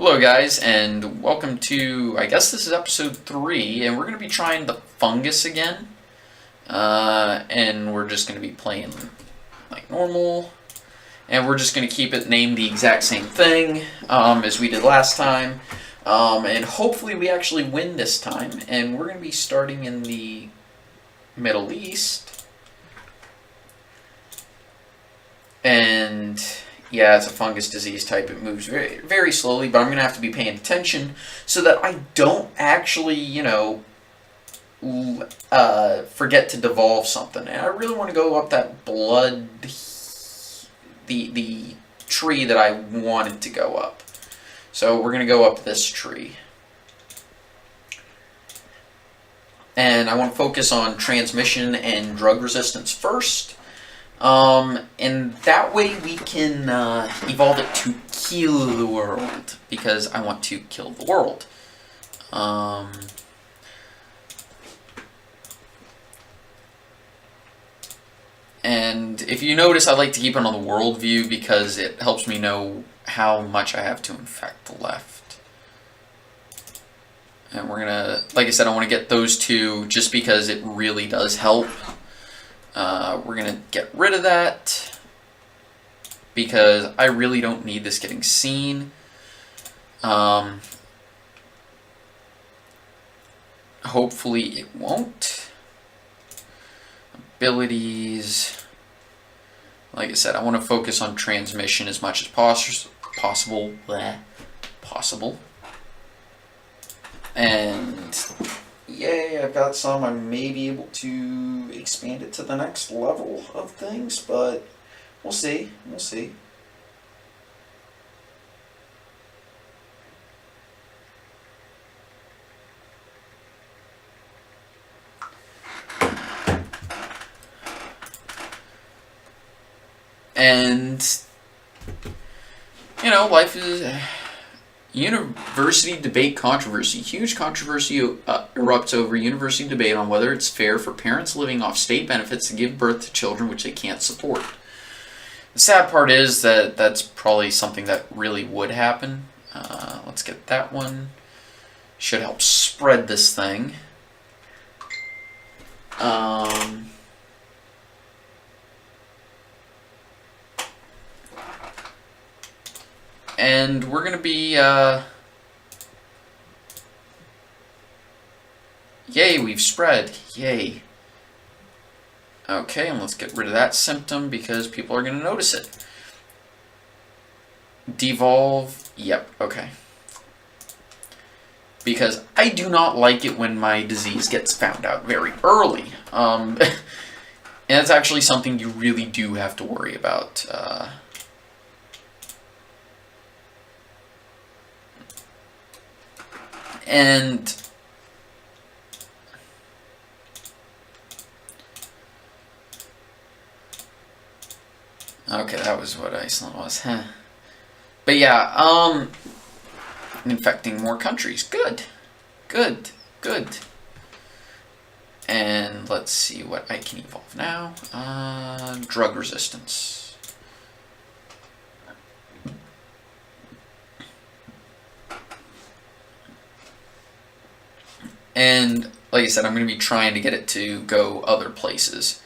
Hello guys, and welcome to, I guess this is episode 3, and we're going to be trying the fungus again. And we're just going to be playing like normal, and we're just going to keep it named the exact same thing as we did last time. And hopefully we actually win this time, and we're going to be starting in the Middle East. And yeah, it's a fungus disease type. It moves very, very slowly, but I'm going to have to be paying attention so that I don't actually, forget to devolve something. And I really want to go up that blood, the tree that I wanted to go up. So we're going to go up this tree. And I want to focus on transmission and drug resistance first. And that way we can evolve it to kill the world, because I want to kill the world. And if you notice, I like to keep it on the world view because it helps me know how much I have to infect left. And we're gonna, like I said, I want to get those two just because it really does help. We're going to get rid of that because I really don't need this getting seen. Hopefully it won't. Abilities. Like I said, I want to focus on transmission as much as possible. And yay, I've got some. I may be able to expand it to the next level of things, but we'll see. We'll see. And, life is... University debate controversy. Huge controversy erupts over university debate on whether it's fair for parents living off state benefits to give birth to children which they can't support. The sad part is that that's probably something that really would happen. Let's get that one. Should help spread this thing. And we're going to be, yay, we've spread. Yay. Okay, and let's get rid of that symptom because people are going to notice it. Devolve. Yep, okay. Because I do not like it when my disease gets found out very early. And it's actually something you really do have to worry about. And okay, that was what Iceland was. Huh. But yeah, infecting more countries. Good. Good. Good. And let's see what I can evolve now. Drug resistance. And like I said, I'm going to be trying to get it to go other places.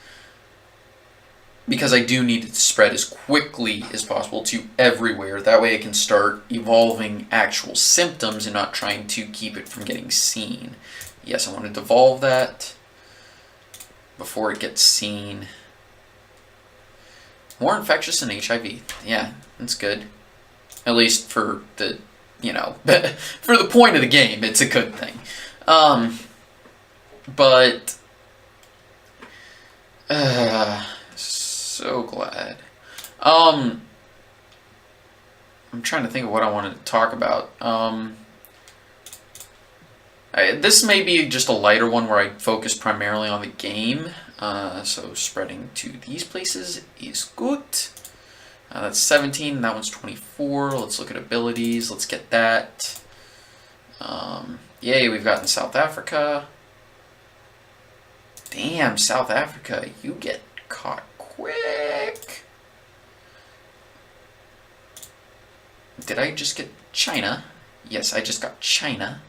Because I do need it to spread as quickly as possible to everywhere. That way I can start evolving actual symptoms and not trying to keep it from getting seen. Yes, I want to devolve that before it gets seen. More infectious than HIV. Yeah, that's good. At least for the, for the point of the game, it's a good thing. But, so glad. I'm trying to think of what I wanted to talk about. This may be just a lighter one where I focus primarily on the game. So spreading to these places is good. That's 17, that one's 24. Let's look at abilities, let's get that. Yay, we've gotten South Africa. Damn, South Africa, you get caught quick. Did I just get China? Yes, I just got China.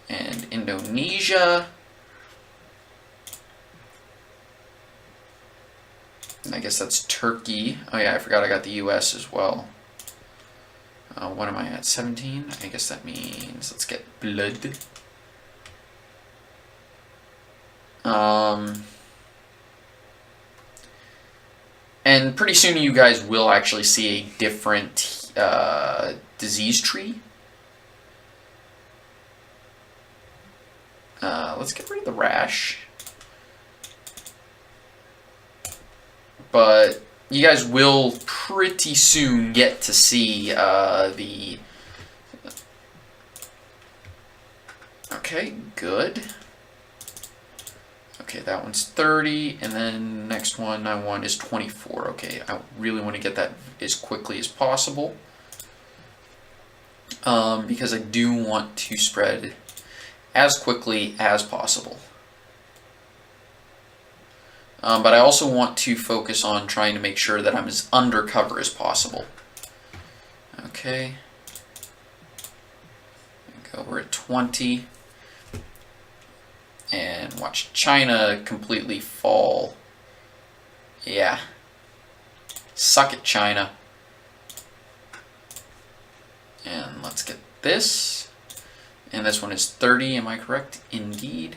And Indonesia. I guess that's Turkey. Oh yeah, I forgot I got the US as well. What am I at? 17? I guess that means let's get blood. And pretty soon you guys will actually see a different disease tree. Let's get rid of the rash. But you guys will pretty soon get to see the... Okay, good. Okay, that one's 30, and then next one I want is 24. Okay, I really want to get that as quickly as possible. Because I do want to spread as quickly as possible. But I also want to focus on trying to make sure that I'm as undercover as possible. Okay. Go, we're at 20. And watch China completely fall. Yeah. Suck it, China. And let's get this. And this one is 30, am I correct? Indeed.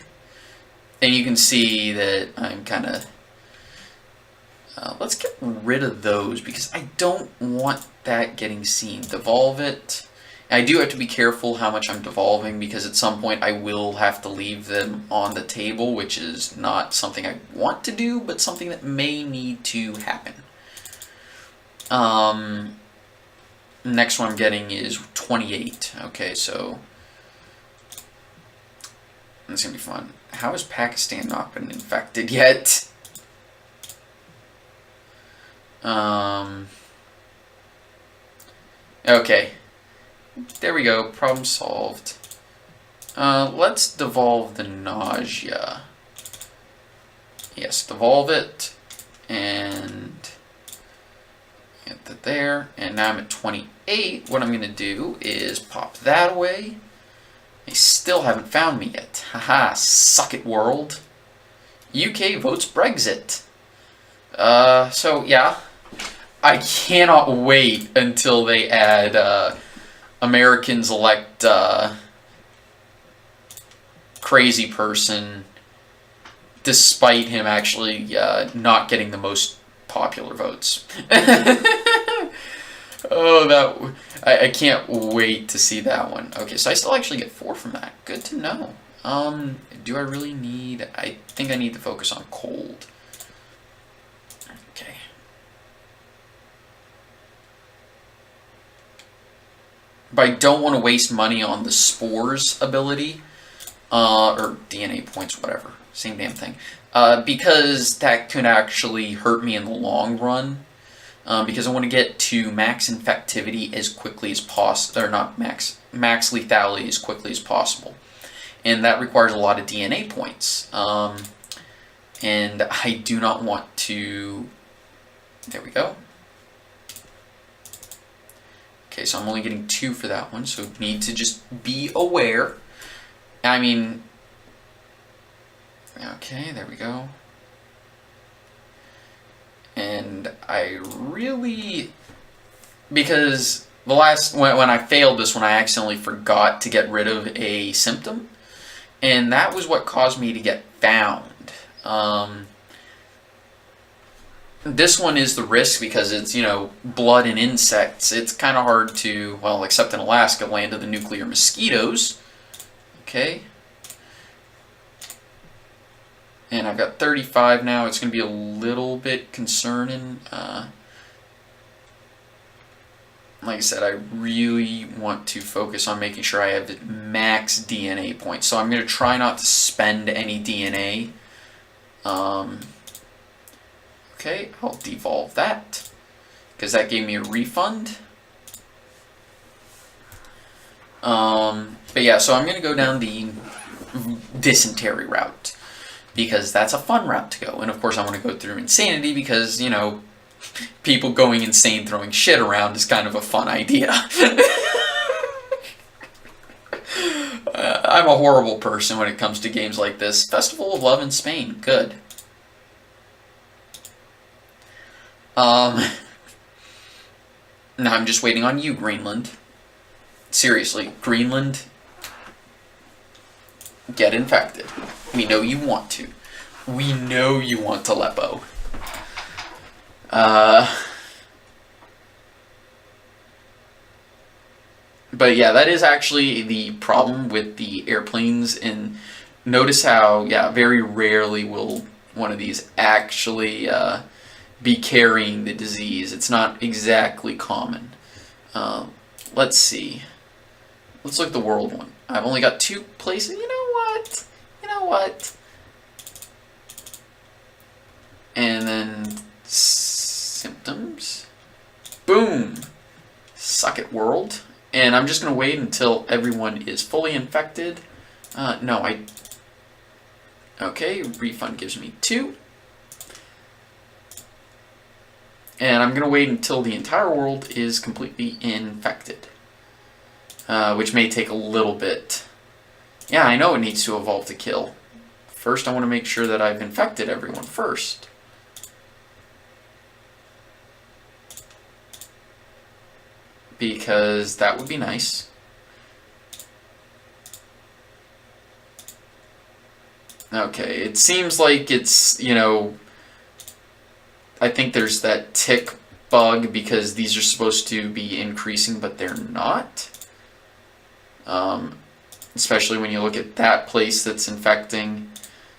And you can see that I'm kind of... let's get rid of those because I don't want that getting seen. Devolve it. I do have to be careful how much I'm devolving because at some point I will have to leave them on the table, which is not something I want to do, but something that may need to happen. Next one I'm getting is 28. Okay, so that's going to be fun. How has Pakistan not been infected yet? Okay. There we go. Problem solved. Let's devolve the nausea. Yes, devolve it. And get that there. And now I'm at 28. What I'm going to do is pop that away. They still haven't found me yet. Haha, suck it, world. UK votes Brexit. So, yeah. I cannot wait until they add, Americans elect, crazy person, despite him actually, not getting the most popular votes. Oh, I can't wait to see that one. Okay, so I still actually get 4 from that. Good to know. Do I really need... I think I need to focus on cold. Okay. But I don't want to waste money on the spores ability. Or DNA points, whatever. Same damn thing. Because that could actually hurt me in the long run. Because I want to get to max infectivity as quickly as possible, or not max lethality as quickly as possible. And that requires a lot of DNA points. And I do not want to... There we go. Okay, so I'm only getting 2 for that one, so need to just be aware. I mean... Okay, there we go. And I really... Because the last... When I failed this one, I accidentally forgot to get rid of a symptom. And that was what caused me to get found. This one is the risk because it's, you know, blood and insects. It's kind of hard to, well, except in Alaska, land of the nuclear mosquitoes. Okay. And I've got 35 now. It's going to be a little bit concerning. Like I said, I really want to focus on making sure I have the max DNA points. So I'm going to try not to spend any DNA. Okay, I'll devolve that, because that gave me a refund. But yeah, so I'm going to go down the dysentery route, because that's a fun route to go. And of course I want to go through insanity because, you know, people going insane throwing shit around is kind of a fun idea. I'm a horrible person when it comes to games like this. Festival of Love in Spain, good. Now I'm just waiting on you, Greenland. Seriously, Greenland, get infected. We know you want to. We know you want to Aleppo. But yeah, that is actually the problem with the airplanes. And notice how, yeah, very rarely will one of these actually be carrying the disease. It's not exactly common. Let's see. Let's look at the world one. I've only got 2 places. You know what? You know what? And then symptoms. Boom. Suck it, world. And I'm just going to wait until everyone is fully infected. Okay, refund gives me 2. And I'm going to wait until the entire world is completely infected. Which may take a little bit. Yeah, I know it needs to evolve to kill. First, I want to make sure that I've infected everyone first. Because that would be nice. Okay, it seems like it's, I think there's that tick bug because these are supposed to be increasing, but they're not. Especially when you look at that place that's infecting.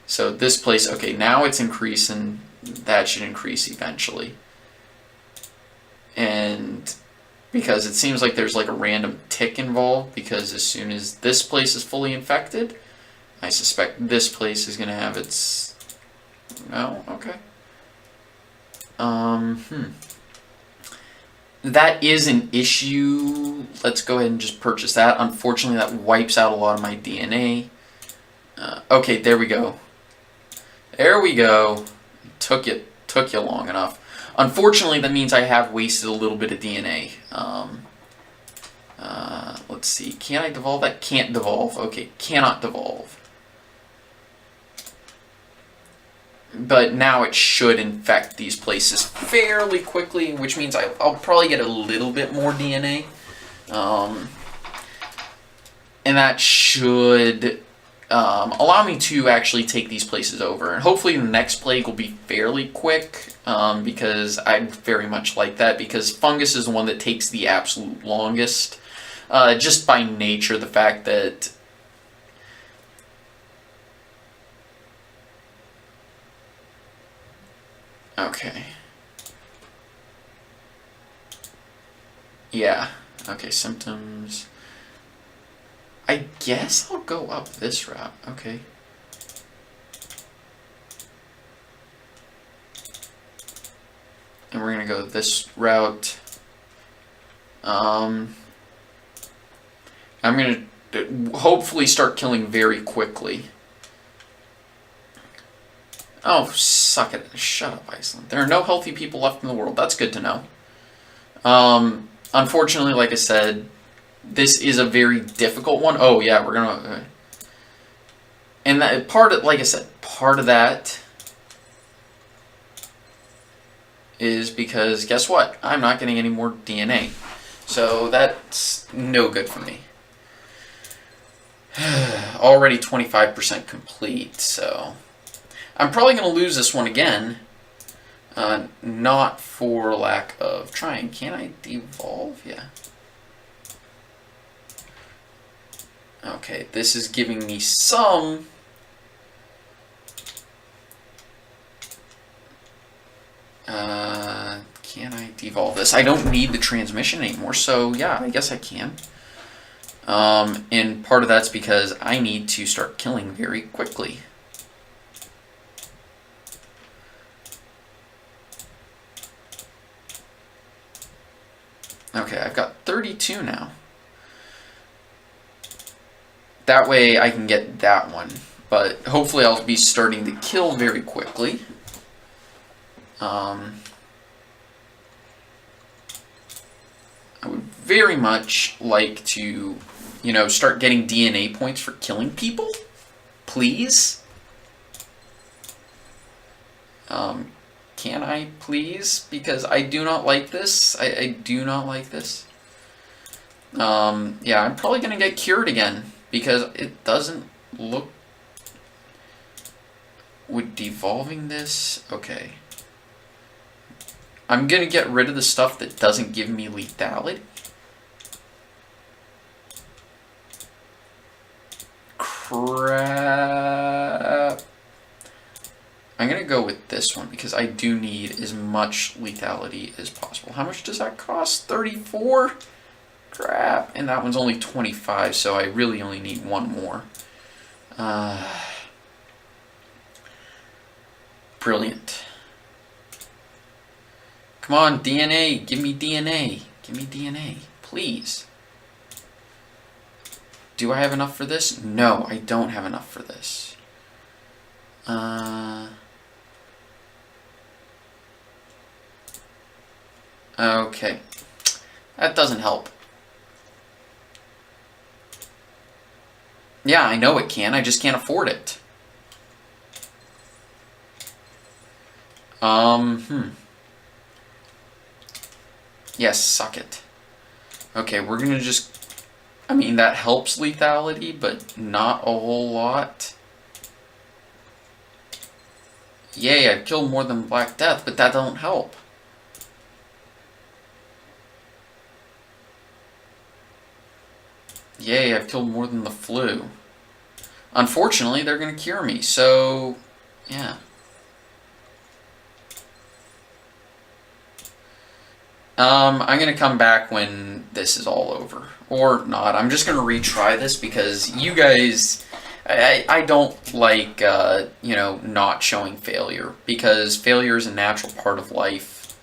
So this place, okay, now it's increasing. That should increase eventually. And because it seems like there's like a random tick involved, because as soon as this place is fully infected, I suspect this place is going to have its... No? Okay. That is an issue. Let's go ahead and just purchase that. Unfortunately, that wipes out a lot of my DNA. Okay, there we go. There we go. Took you long enough. Unfortunately, that means I have wasted a little bit of DNA. Let's see. Can I devolve that? Can't devolve. Okay, cannot devolve. But now it should infect these places fairly quickly, which means I'll probably get a little bit more DNA. And that should allow me to actually take these places over. And hopefully the next plague will be fairly quick, because I very much like that, because fungus is the one that takes the absolute longest. Just by nature, the fact that... Okay. Yeah. Okay, symptoms. I guess I'll go up this route. Okay. And we're going to go this route. I'm going to hopefully start killing very quickly. Oh, suck it. Shut up, Iceland. There are no healthy people left in the world. That's good to know. Unfortunately, like I said, this is a very difficult one. Oh, yeah, we're going to... And that part of, like I said, part of that is because, guess what? I'm not getting any more DNA. So that's no good for me. Already 25% complete, so... I'm probably going to lose this one again. Not for lack of trying. Can I devolve? Yeah. Okay, this is giving me some... Can I devolve this? I don't need the transmission anymore, so yeah, I guess I can. And part of that's because I need to start killing very quickly. Okay, I've got 32 now. That way I can get that one. But hopefully I'll be starting to kill very quickly. very much like to, you know, start getting DNA points for killing people. Please? Can I please? Because I do not like this. I do not like this. Yeah, I'm probably going to get cured again because it doesn't look... Would devolving this... Okay. I'm going to get rid of the stuff that doesn't give me lethality. Crap. I'm going to go with this one because I do need as much lethality as possible. How much does that cost? 34? Crap. And that one's only 25, so I really only need one more. Brilliant. Come on, DNA. Give me DNA. Give me DNA. Please. Do I have enough for this? No, I don't have enough for this. Okay. That doesn't help. Yeah, I know it can. I just can't afford it. Yes, suck it. Okay, we're gonna just... I mean, that helps lethality, but not a whole lot. Yay, I've killed more than Black Death, but that don't help. Yay, I've killed more than the flu. Unfortunately, they're gonna cure me, so... yeah. I'm going to come back when this is all over. Or not. I'm just going to retry this because you guys... I don't like, you know, not showing failure. Because failure is a natural part of life.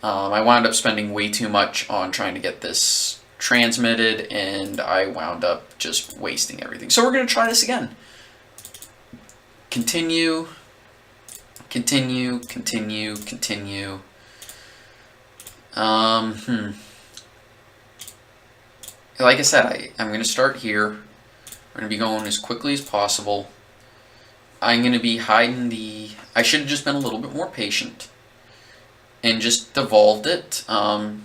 I wound up spending way too much on trying to get this transmitted. And I wound up just wasting everything. So we're going to try this again. Continue. Continue. Continue. Continue. Like I said, I'm going to start here. We're going to be going as quickly as possible. I'm going to be hiding the... I should have just been a little bit more patient. And just devolved it. But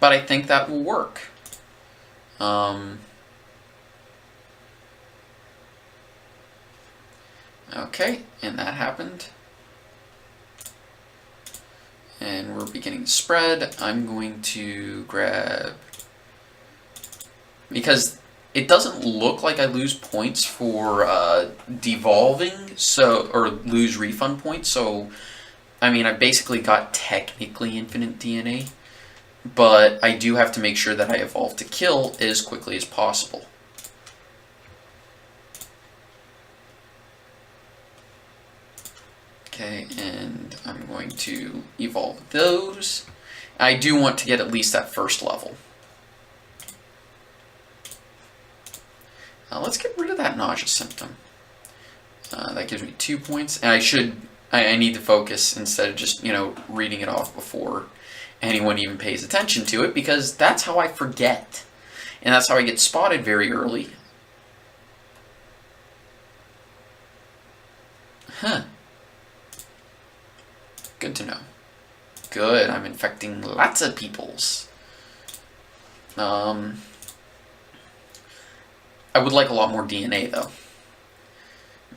I think that will work. Okay, and that happened. And we're beginning to spread. I'm going to grab... because it doesn't look like I lose points for devolving, so, or lose refund points, so, I mean, I basically got technically infinite DNA, but I do have to make sure that I evolve to kill as quickly as possible. Okay, and I'm going to evolve those. I do want to get at least that first level. Let's get rid of that nausea symptom. That gives me 2 points, and I need to focus instead of just, you know, reading it off before anyone even pays attention to it, because that's how I forget. And that's how I get spotted very early. Huh. Good to know. Good, I'm infecting lots of peoples. I would like a lot more DNA, though.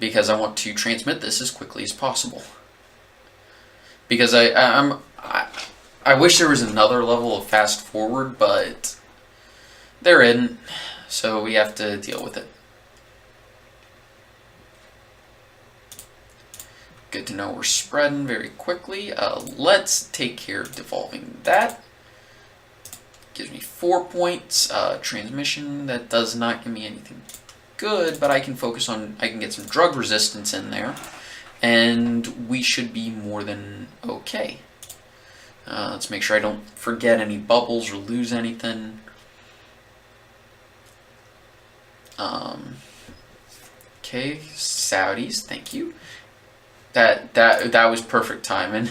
Because I want to transmit this as quickly as possible. Because I wish there was another level of fast forward, but there isn't. So we have to deal with it. Good to know we're spreading very quickly. Let's take care of devolving that. Gives me 4 points. Transmission, that does not give me anything good, but I can focus on, I can get some drug resistance in there, and we should be more than okay. Let's make sure I don't forget any bubbles or lose anything. Okay, Saudis, thank you. That was perfect timing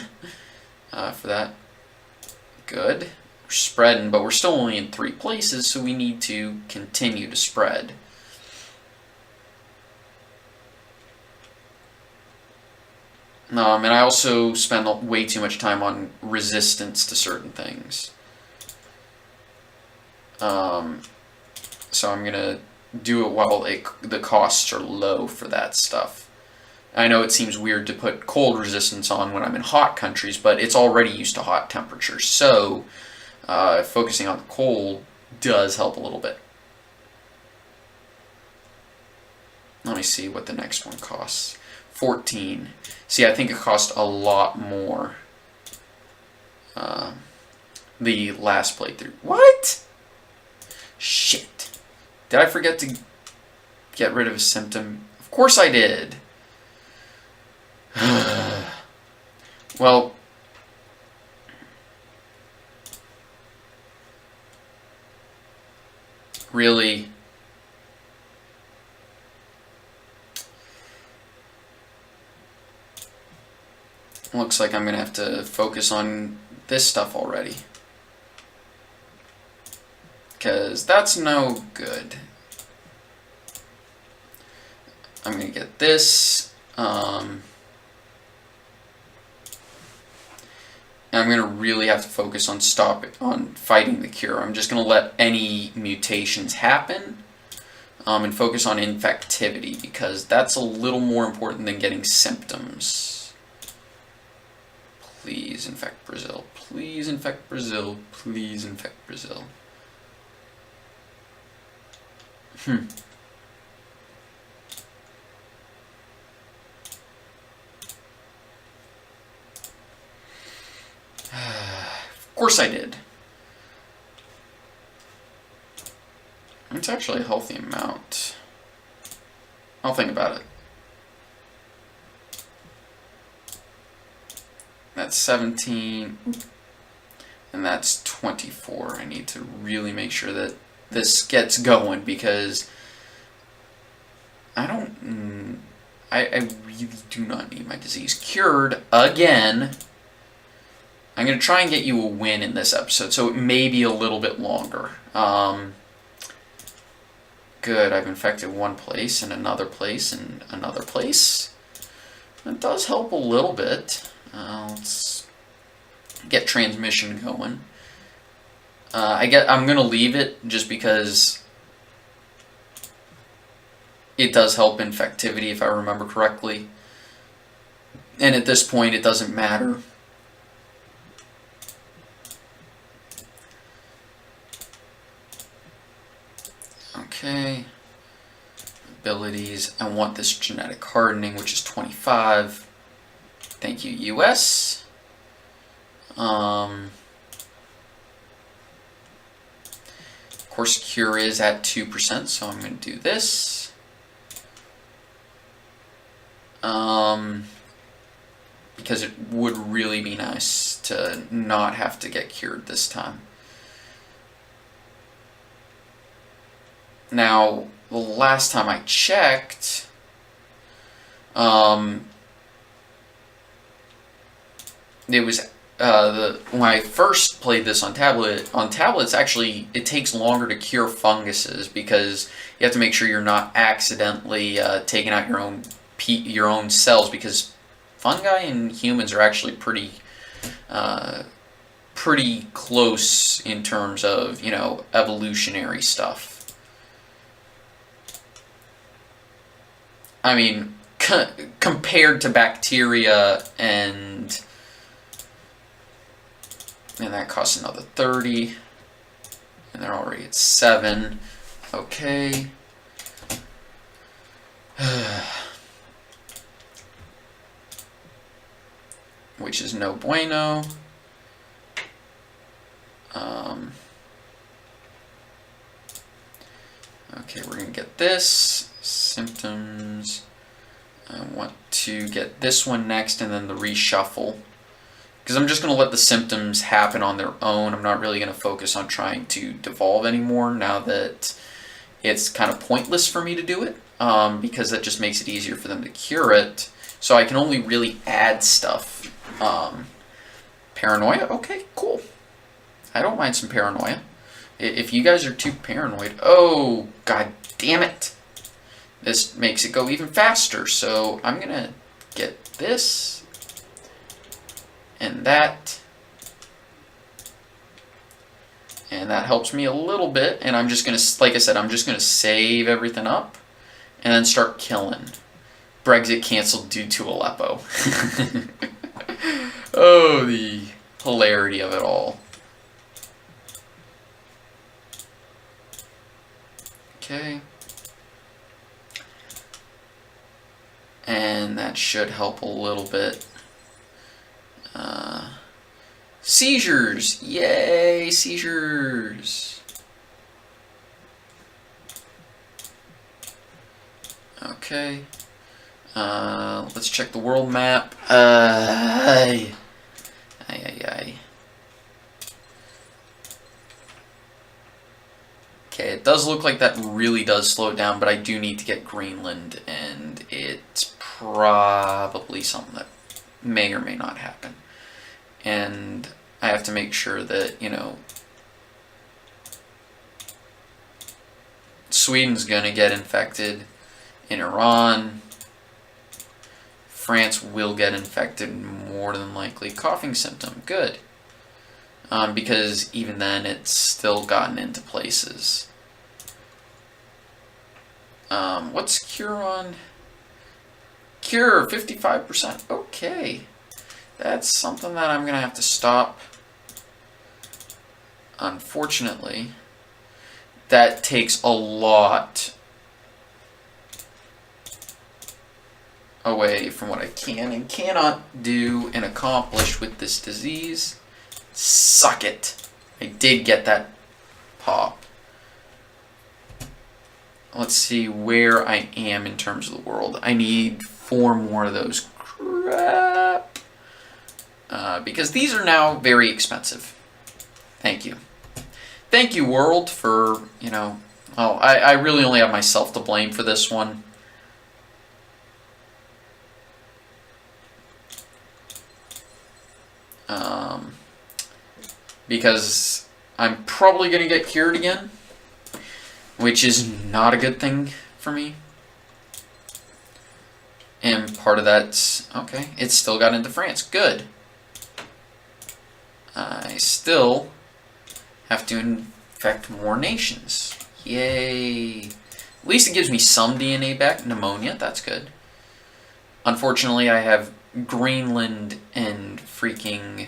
for that. Good. spreading, but we're still only in 3 places, so we need to continue to spread. And I also spend way too much time on resistance to certain things. So I'm going to do it while the costs are low for that stuff. I know it seems weird to put cold resistance on when I'm in hot countries, but it's already used to hot temperatures. So focusing on the cold does help a little bit. Let me see what the next one costs. 14. See, I think it cost a lot more. The last playthrough. What? Shit. Did I forget to get rid of a symptom? Of course I did. Well, really, looks like I'm going to have to focus on this stuff already. Because that's no good. I'm going to get this. And I'm going to really have to focus on fighting the cure. I'm just going to let any mutations happen and focus on infectivity, because that's a little more important than getting symptoms. Please infect Brazil. Please infect Brazil. Please infect Brazil. Of course I did. It's actually a healthy amount. I'll think about it. That's 17, and that's 24. I need to really make sure that this gets going, because I really do not need my disease cured again. I'm going to try and get you a win in this episode, so it may be a little bit longer. Good, I've infected one place, and another place, and another place. That does help a little bit. Let's get transmission going. I'm going to leave it just because it does help infectivity, if I remember correctly. And at this point, it doesn't matter. Okay. Abilities. I want this genetic hardening, which is 25. Thank you, US. Of course, cure is at 2%, so I'm going to do this. Because it would really be nice to not have to get cured this time. Now, the last time I checked, it was when I first played this on tablet. On tablets, actually, it takes longer to cure funguses because you have to make sure you're not accidentally taking out your own cells, because fungi and humans are actually pretty close in terms of, evolutionary stuff. I mean, compared to bacteria, and that costs another 30, and they're already at 7. Okay. Which is no bueno. Okay, we're going to get this. Symptoms. I want to get this one next, and then the reshuffle. Because I'm just going to let the symptoms happen on their own. I'm not really going to focus on trying to devolve anymore now that it's kind of pointless for me to do it. Because that just makes it easier for them to cure it. So I can only really add stuff. Paranoia? Okay, cool. I don't mind some paranoia. If you guys are too paranoid... Oh, god damn it. This makes it go even faster, so I'm going to get this and that. And that helps me a little bit, and I'm just going to, like I said, I'm just going to save everything up and then start killing. Brexit canceled due to Aleppo. Oh, the hilarity of it all. Okay. And that should help a little bit. Seizures! Yay, seizures! Okay. Let's check the world map. Aye. Okay, it does look like that really does slow it down, but I do need to get Greenland, and it's probably something that may or may not happen. And I have to make sure that, you know, Sweden's going to get infected. In Iran, France will get infected more than likely. Coughing symptom, good. Because even then, it's still gotten into places. What's cure on? Cure, 55%. Okay. That's something that I'm going to have to stop. Unfortunately, that takes a lot away from what I can and cannot do and accomplish with this disease. Suck it. I did get that pop. Let's see where I am in terms of the world. I need 4 more of those. Crap. Because these are now very expensive. Thank you. Thank you, world, for, you know... Oh, I really only have myself to blame for this one. Because I'm probably going to get cured again, which is not a good thing for me. And part of that's... Okay, it still got into France. Good. I still have to infect more nations. Yay. At least it gives me some DNA back. Pneumonia, that's good. Unfortunately, I have Greenland and freaking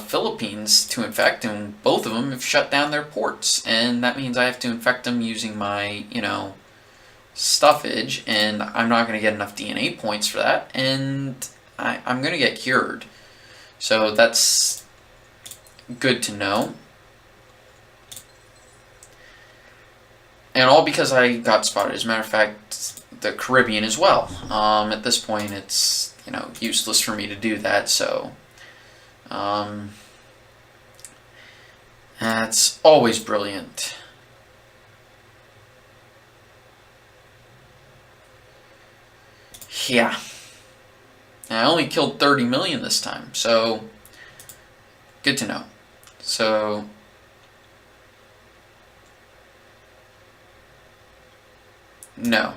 Philippines to infect, and both of them have shut down their ports. And that means I have to infect them using my, you know, stuffage, and I'm not going to get enough DNA points for that, and I'm going to get cured. So that's good to know. And all because I got spotted. As a matter of fact, the Caribbean as well. At this point, it's, you know, useless for me to do that, so... that's always brilliant. Yeah. I only killed 30 million this time, so good to know. So no.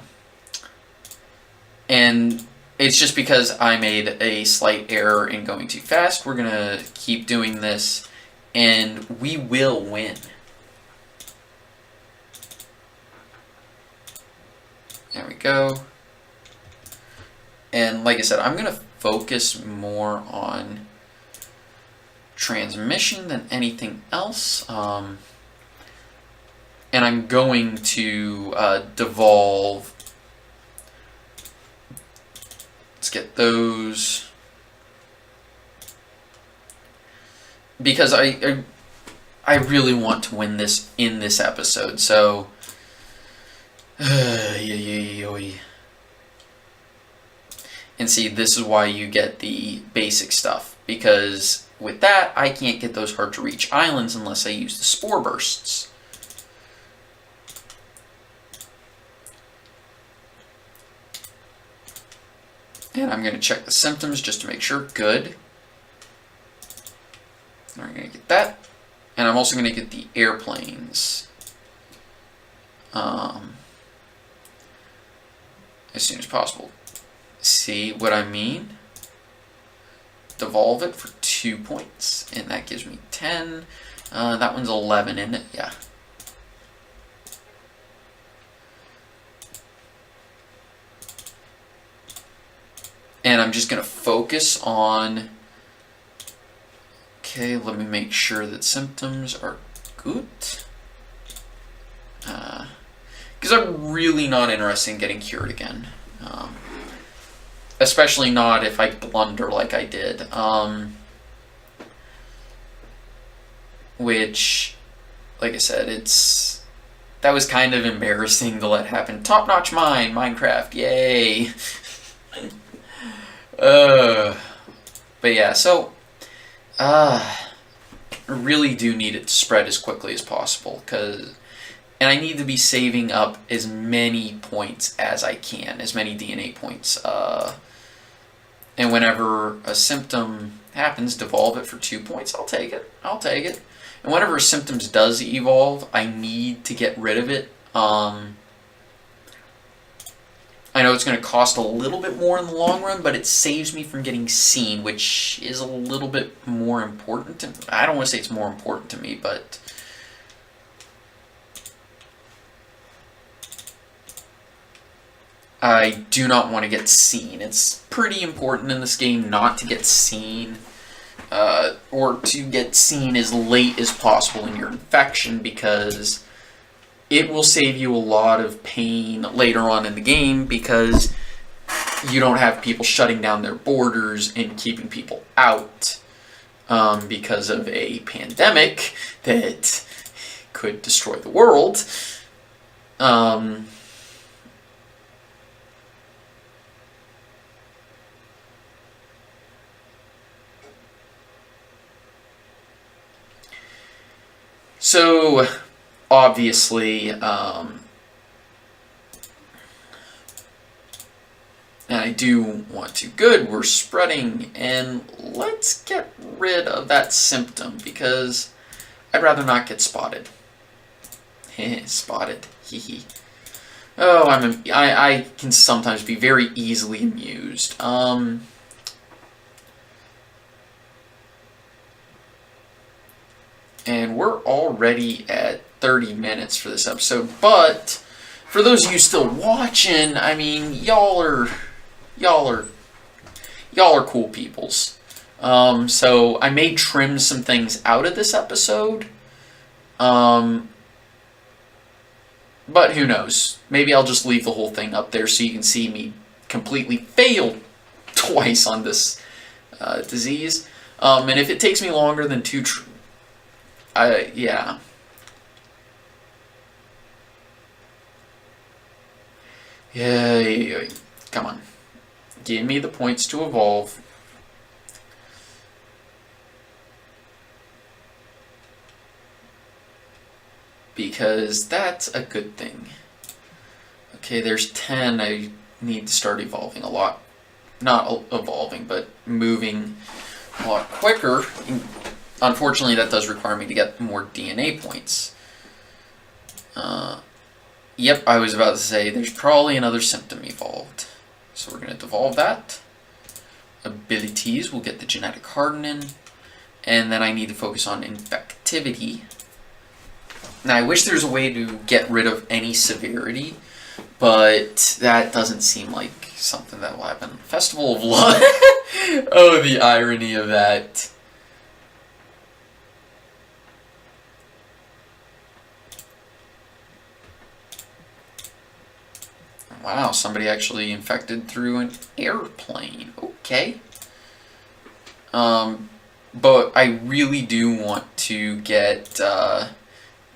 And it's just because I made a slight error in going too fast. We're going to keep doing this, and we will win. There we go. And like I said, I'm going to focus more on transmission than anything else. And I'm going to devolve. Let's get those. Because I really want to win this in this episode, so... And see, this is why you get the basic stuff, because with that, I can't get those hard-to-reach islands unless I use the spore bursts. And I'm going to check the symptoms just to make sure. Good. We're going to get that. And I'm also going to get the airplanes as soon as possible. See what I mean? Devolve it for 2 points, and that gives me 10. That one's 11, isn't it? Yeah. And I'm just going to focus on... Okay, let me make sure that symptoms are good. Because I'm really not interested in getting cured again. Especially not if I blunder like I did. Which, like I said, that was kind of embarrassing to let happen. Top-notch mine, Minecraft, yay! But yeah, so... I really do need it to spread as quickly as possible, and I need to be saving up as many points as I can, as many DNA points. And whenever a symptom happens, devolve it for 2 points. I'll take it. And whenever a symptom does evolve, I need to get rid of it. I know it's going to cost a little bit more in the long run, but it saves me from getting seen, which is a little bit more important to me. I don't want to say it's more important to me, but... I do not want to get seen. It's pretty important in this game not to get seen, or to get seen as late as possible in your infection, because it will save you a lot of pain later on in the game, because you don't have people shutting down their borders and keeping people out because of a pandemic that could destroy the world. So, obviously, and I do want to. Good, we're spreading, and let's get rid of that symptom, because I'd rather not get spotted. Spotted, hee. Oh, I can sometimes be very easily amused. And we're already at 30 minutes for this episode, but for those of you still watching, I mean, y'all are cool peoples. So I may trim some things out of this episode, but who knows? Maybe I'll just leave the whole thing up there so you can see me completely fail twice on this disease. And if it takes me longer than yeah. Yeah. Come on. Give me the points to evolve. Because that's a good thing. Okay, there's 10. I need to start evolving a lot. Not evolving, but moving a lot quicker. Unfortunately, that does require me to get more DNA points. Yep, I was about to say, there's probably another symptom evolved. So we're going to devolve that. Abilities, we'll get the genetic hardening. And then I need to focus on infectivity. Now, I wish there was a way to get rid of any severity, but that doesn't seem like something that will happen. Festival of Love. Oh, the irony of that. Wow, somebody actually infected through an airplane. Okay. But I really do want to get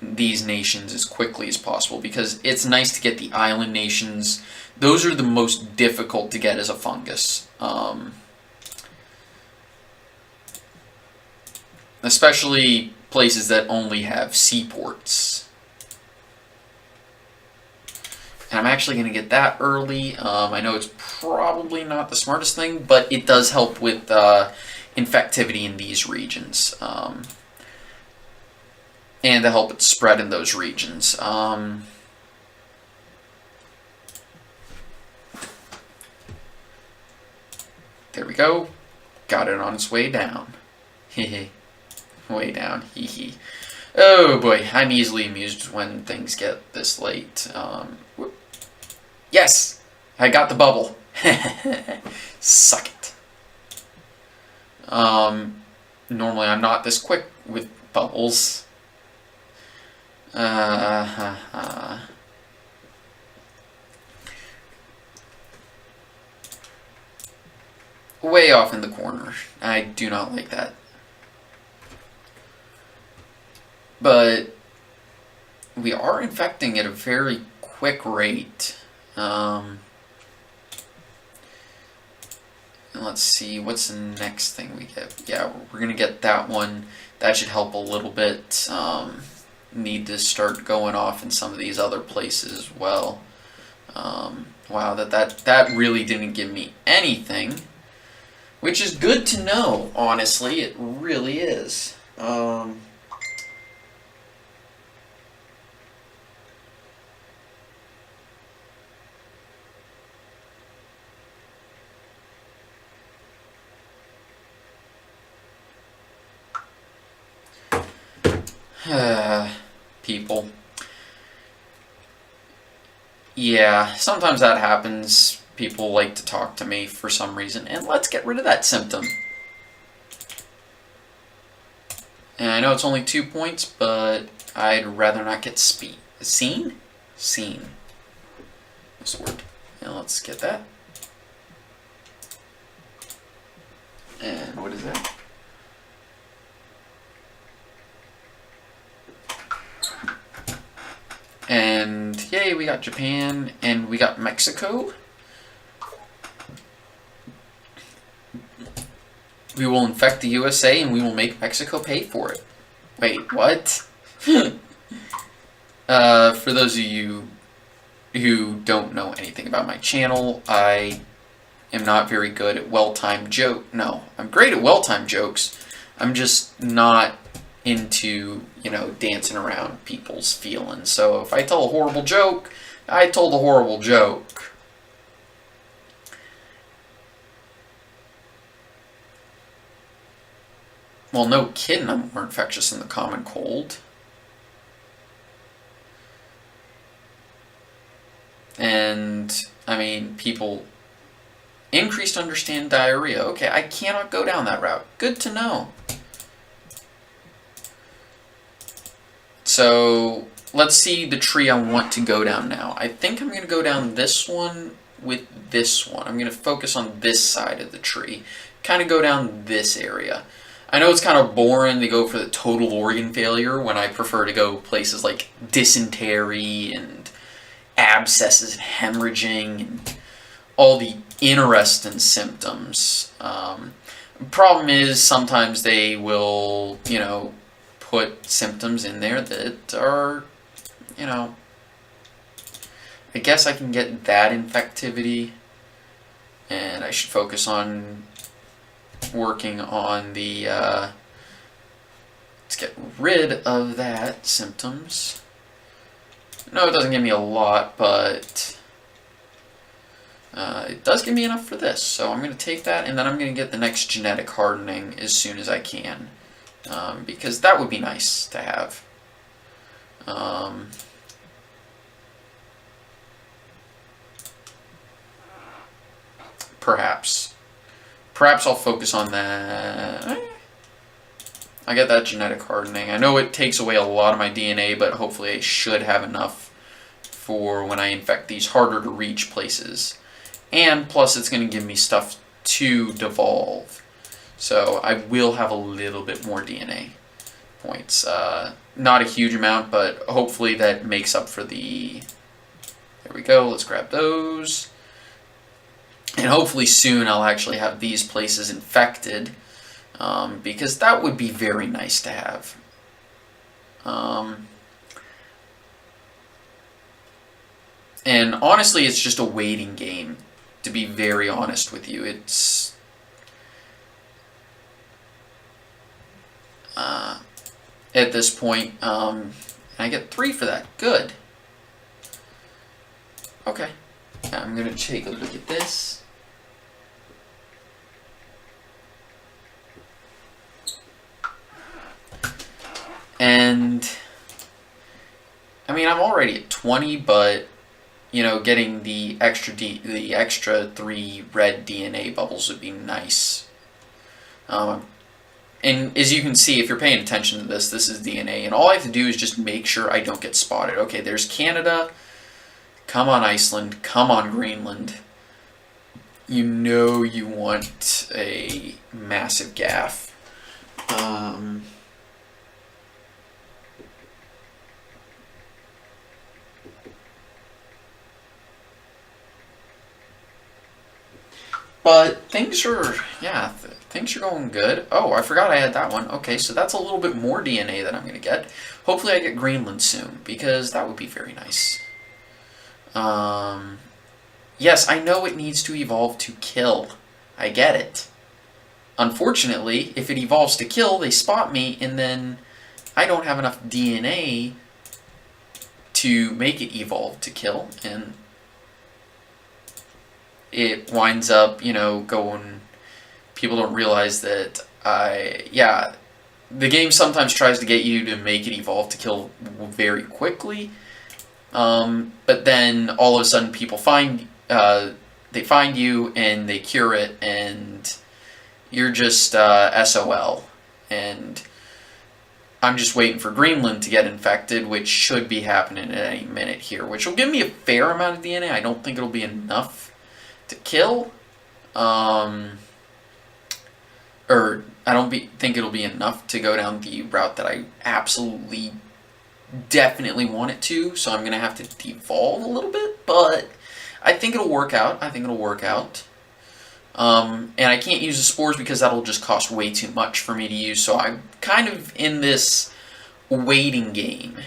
these nations as quickly as possible, because it's nice to get the island nations. Those are the most difficult to get as a fungus. Especially places that only have seaports. And I'm actually going to get that early. I know it's probably not the smartest thing, but it does help with infectivity in these regions, and to help it spread in those regions. There we go. Got it on its way down. Hehe. Way down. Hee. Oh boy, I'm easily amused when things get this late. Yes! I got the bubble. Suck it. Normally I'm not this quick with bubbles. Way off in the corner. I do not like that. But we are infecting at a very quick rate. Let's see, what's the next thing we get? Yeah, we're going to get that one. That should help a little bit. Need to start going off in some of these other places as well. Wow, that really didn't give me anything. Which is good to know, honestly. It really is. People. Yeah, sometimes that happens. People like to talk to me for some reason, and let's get rid of that symptom. And I know it's only 2 points, but I'd rather not get seen? Seen. This word. And let's get that. And what is that? And yay, we got Japan, and we got Mexico. We will infect the USA, and we will make Mexico pay for it. Wait, what? For those of you who don't know anything about my channel, I am not very good at well-timed joke. No, I'm great at well-timed jokes. I'm just not into, dancing around people's feelings. So if I tell a horrible joke, I told a horrible joke. Well, no kidding, I'm more infectious than the common cold. And, people increased understand diarrhea. Okay, I cannot go down that route. Good to know. So, let's see the tree I want to go down now. I think I'm going to go down this one with this one. I'm going to focus on this side of the tree. Kind of go down this area. I know it's kind of boring to go for the total organ failure when I prefer to go places like dysentery and abscesses and hemorrhaging and all the interesting symptoms. Problem is sometimes they will, put symptoms in there that are, I guess I can get that infectivity, and I should focus on working on the, let's get rid of that symptoms. No, it doesn't give me a lot, but it does give me enough for this, so I'm going to take that, and then I'm going to get the next genetic hardening as soon as I can. Because that would be nice to have. Perhaps I'll focus on that. I get that genetic hardening. I know it takes away a lot of my DNA, but hopefully I should have enough for when I infect these harder to reach places. And plus it's going to give me stuff to devolve. So I will have a little bit more DNA points. Not a huge amount, but hopefully that makes up for the... There we go, let's grab those. And hopefully soon I'll actually have these places infected, because that would be very nice to have. And honestly, it's just a waiting game, to be very honest with you. at this point. And I get 3 for that. Good. Okay. Now I'm going to take a look at this. And I mean, I'm already at 20, but you know, getting the extra 3 red DNA bubbles would be nice. And as you can see, if you're paying attention to this, this is DNA, and all I have to do is just make sure I don't get spotted. Okay, there's Canada. Come on, Iceland. Come on, Greenland. You know you want a massive gaff. But things are, yeah, things are going good. Oh, I forgot I had that one. Okay, so that's a little bit more DNA that I'm going to get. Hopefully I get Greenland soon, because that would be very nice. Yes, I know it needs to evolve to kill. I get it. Unfortunately, if it evolves to kill, they spot me, and then I don't have enough DNA to make it evolve to kill, and it winds up, you know, going... People don't realize that the game sometimes tries to get you to make it evolve to kill very quickly, but then all of a sudden people they find you and they cure it, and you're just SOL. And I'm just waiting for Greenland to get infected, which should be happening at any minute here, which will give me a fair amount of DNA. I don't think it'll be enough to kill, or I don't think it'll be enough to go down the route that I absolutely, definitely want it to, so I'm going to have to devolve a little bit, but I think it'll work out. And I can't use the spores because that'll just cost way too much for me to use, so I'm kind of in this waiting game.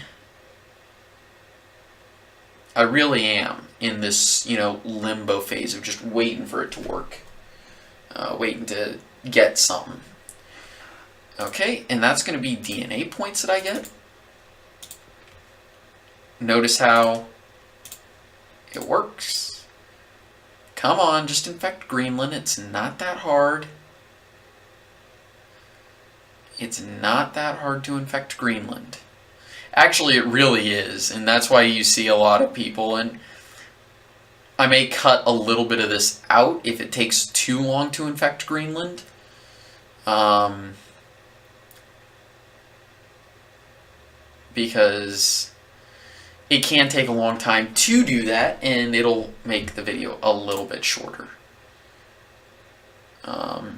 I really am in this, you know, limbo phase of just waiting for it to work. Waiting to get something. Okay, and that's going to be DNA points that I get. Notice how it works. Come on, just infect Greenland. It's not that hard. It's not that hard to infect Greenland. Actually, it really is, and that's why you see a lot of people, and I may cut a little bit of this out if it takes too long to infect Greenland. Because it can take a long time to do that, and it'll make the video a little bit shorter. But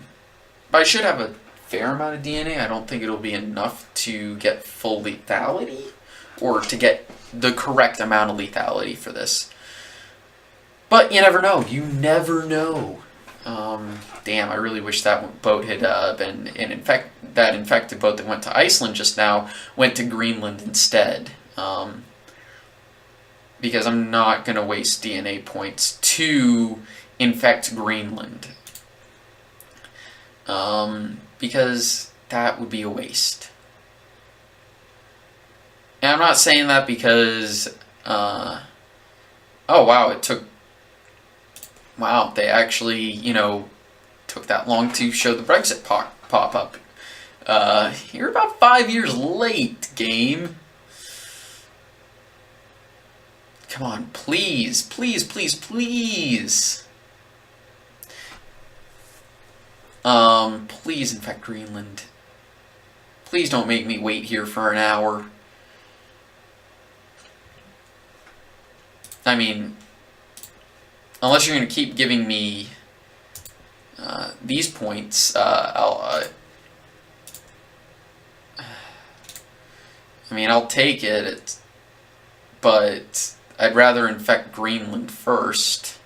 I should have a fair amount of DNA. I don't think it'll be enough to get full lethality, or to get the correct amount of lethality for this. But you never know. You never know. Damn, I really wish that boat had been... that infected boat that went to Iceland just now went to Greenland instead. Because I'm not going to waste DNA points to infect Greenland. Because that would be a waste. And I'm not saying that because... oh, wow, it took... Wow, they actually, you know, took that long to show the Brexit pop up. You're about 5 years late, game. Come on, please, please, please, please. Please infect Greenland. Please don't make me wait here for an hour. I mean... Unless you're going to keep giving me these points, I'll take it, but I'd rather infect Greenland first.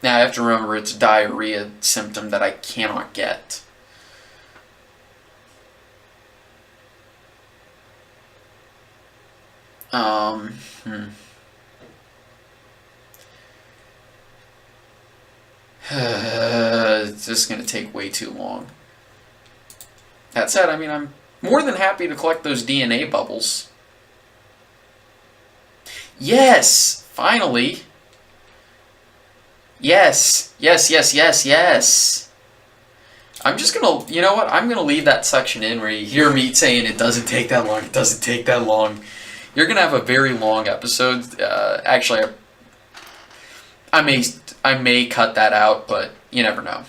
Now I have to remember it's a diarrhea symptom that I cannot get. It's just going to take way too long. That said, I mean, I'm more than happy to collect those DNA bubbles. Yes! Finally! Yes! Yes, yes, yes, yes! I'm just gonna, you know what, I'm gonna leave that section in where you hear me saying it doesn't take that long, it doesn't take that long. You're gonna have a very long episode. Actually, I may cut that out, but you never know.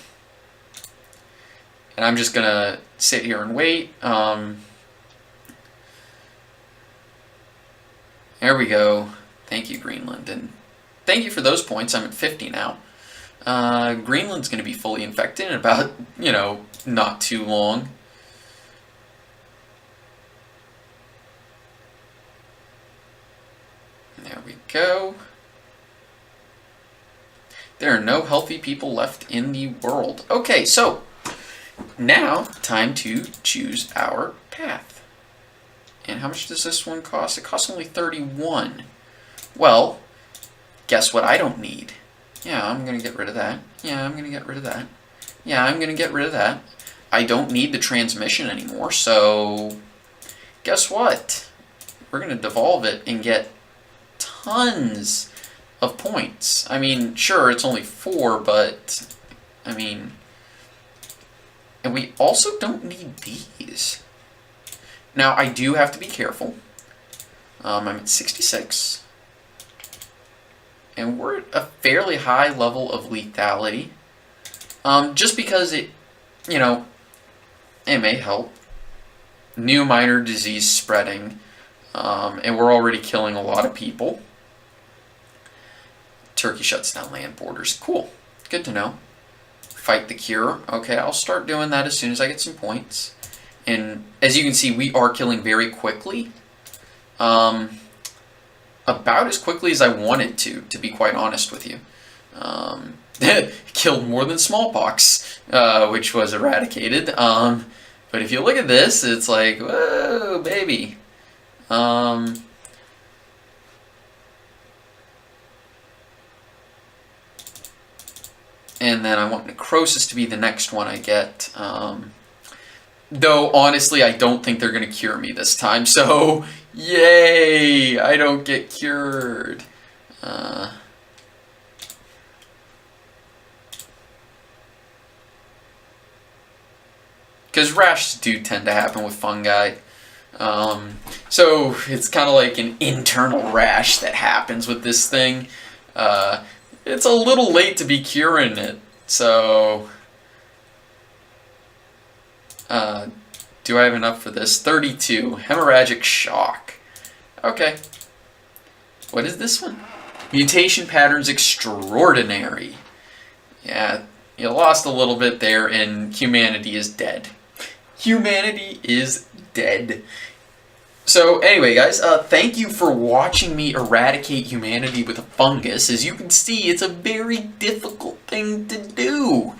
And I'm just gonna sit here and wait. There we go. Thank you, Greenland, and thank you for those points. I'm at 50 now. Greenland's going to be fully infected in about, not too long. There we go. There are no healthy people left in the world. Okay, so now time to choose our path. And how much does this one cost? It costs only 31. Well, guess what I don't need? Yeah, I'm going to get rid of that. Yeah, I'm going to get rid of that. Yeah, I'm going to get rid of that. I don't need the transmission anymore, so guess what? We're going to devolve it and get tons of points. I mean, sure, it's only 4, but, I mean, and we also don't need these. Now, I do have to be careful. I'm at 66. And we're at a fairly high level of lethality. Just because it may help. New minor disease spreading. And we're already killing a lot of people. Turkey shuts down land borders. Cool. Good to know. Fight the cure. Okay, I'll start doing that as soon as I get some points. And as you can see, we are killing very quickly. About as quickly as I wanted to be quite honest with you. Killed more than smallpox, which was eradicated. But if you look at this, it's like, whoa, baby. And then I want necrosis to be the next one I get. Though, honestly, I don't think they're going to cure me this time, so yay! I don't get cured. Because rashes do tend to happen with fungi. So it's kind of like an internal rash that happens with this thing. It's a little late to be curing it, so... do I have enough for this? 32. Hemorrhagic shock. Okay. What is this one? Mutation patterns extraordinary. Yeah, you lost a little bit there, and humanity is dead. Humanity is dead. So anyway, guys, thank you for watching me eradicate humanity with a fungus. As you can see, it's a very difficult thing to do.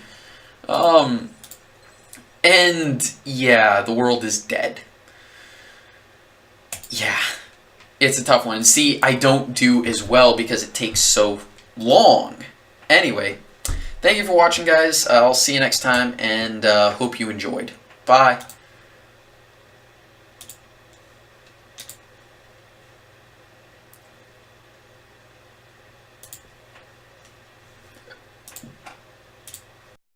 And yeah, the world is dead. Yeah, it's a tough one. See, I don't do as well because it takes so long. Anyway, thank you for watching, guys. I'll see you next time, and hope you enjoyed. Bye.